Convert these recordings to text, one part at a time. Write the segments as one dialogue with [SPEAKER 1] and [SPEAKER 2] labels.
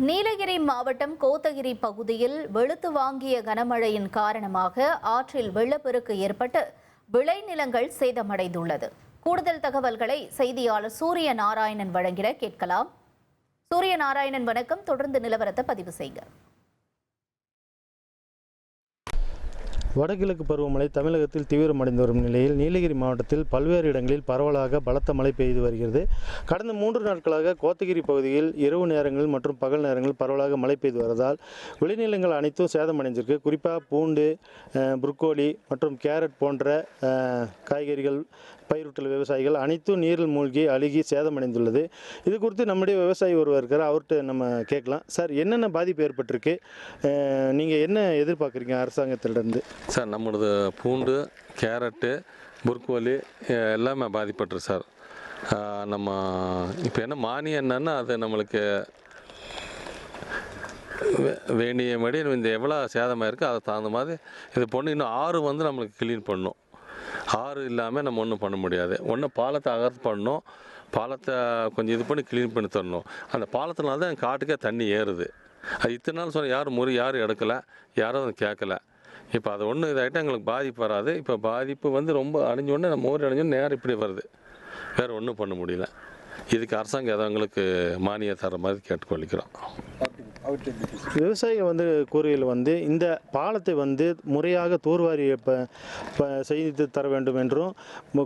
[SPEAKER 1] நீலகிரி மாவட்டம் கோத்தகிரி பகுதியில் வெளுத்து வாங்கிய கனமழையின் காரணமாக ஆற்றில் வெள்ளப்பெருக்கு ஏற்பட்டு விளைநிலங்கள் சேதமடைந்துள்ளது. கூடுதல் தகவல்களை செய்தியாளர் சூரிய நாராயணன் வழங்கிட கேட்கலாம். சூரிய நாராயணன், வணக்கம். தொடர்ந்து நிலவரத்தை பதிவு செய்க.
[SPEAKER 2] வடகிழக்கு பருவமழை தமிழகத்தில் தீவிரமடைந்து வரும் நிலையில் நீலகிரி மாவட்டத்தில் பல்வேறு இடங்களில் பரவலாக பலத்த மழை பெய்து வருகிறது. கடந்த 3 நாட்களாக கோத்தகிரி பகுதியில் இரவு நேரங்கள் மற்றும் பகல் நேரங்களில் பரவலாக மழை பெய்து வருவதால் விளைநிலங்கள் அனைத்தும் சேதமடைந்திருக்கு. குறிப்பாக பூண்டு, புரோக்கோலி மற்றும் கேரட் போன்ற காய்கறிகள் பயிரிட்டுள்ள விவசாயிகள் அனைத்தும் நீரில் மூழ்கி அழுகி சேதமடைந்துள்ளது. இது குறித்து நம்முடைய விவசாயி ஒருவர் இருக்கிறார், அவர்கிட்ட நம்ம கேட்கலாம். சார், என்னென்ன பாதிப்பு ஏற்பட்டிருக்கு, நீங்கள் என்ன எதிர்பார்க்குறீங்க அரசாங்கத்திலிருந்து?
[SPEAKER 3] சார், நம்மளது பூண்டு, கேரட்டு, புரோக்கோலி எல்லாமே பாதிப்பட்டுருக்கு சார். நம்ம இப்போ என்ன மானியம் என்னன்னா, அது நம்மளுக்கு வேண்டியபடி இந்த எவ்வளோ சேதமாக இருக்குது அதை தகுந்த மாதிரி இது பொண்ணு. இன்னும் ஆறு நம்மளுக்கு க்ளீன் பண்ணணும். ஆறு இல்லாமல் நம்ம ஒன்றும் பண்ண முடியாது. ஒன்று பாலத்தை அகர்த்து பண்ணணும், பாலத்தை கொஞ்சம் இது பண்ணி க்ளீன் பண்ணி தரணும். அந்த பாலத்தினால தான் காட்டுக்கே தண்ணி ஏறுது. அது இத்தனை நாள் சொன்ன யாரும் எடுக்கலை, யாரும் அதை கேட்கல. இப்போ அது ஒன்று இதாகிட்டு எங்களுக்கு பாதிப்பு வராது. இப்போ பாதிப்பு ரொம்ப அடைஞ்சோடனே நம்ம ஊர் அடைஞ்சோடனே நேரம் இப்படி வருது. வேறு ஒன்றும் பண்ண முடியல. இதுக்கு அரசாங்கம் ஏதோ எங்களுக்கு மானியம் தர மாதிரி கேட்டுக்கொள்ளிக்கிறோம்.
[SPEAKER 2] விவசாயிகள் கூறுகையில் இந்த பாலத்தை முறையாக தூர்வாரி செய்து தர வேண்டும் என்றும்,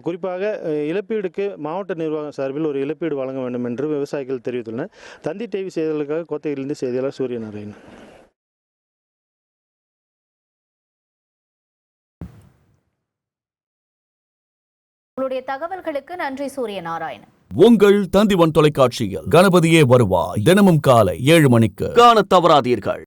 [SPEAKER 2] குறிப்பாக இழப்பீடுக்கு மாவட்ட நிர்வாகம் சார்பில் ஒரு இழப்பீடு வழங்க வேண்டும் என்று விவசாயிகள் தெரிவித்துள்ளனர். தந்தி டிவி செய்திகளுக்காக கோத்தகிரிலிருந்து செய்தியாளர் சூரிய நாராயணன்.
[SPEAKER 1] உங்களுடைய தகவல்களுக்கு நன்றி சூரிய நாராயணன்.
[SPEAKER 4] உங்கள் தந்தி 1 தொலைக்காட்சியில் கணபதியே வருவாய் தினமும் காலை 7 மணிக்கு காண தவறாதீர்கள்.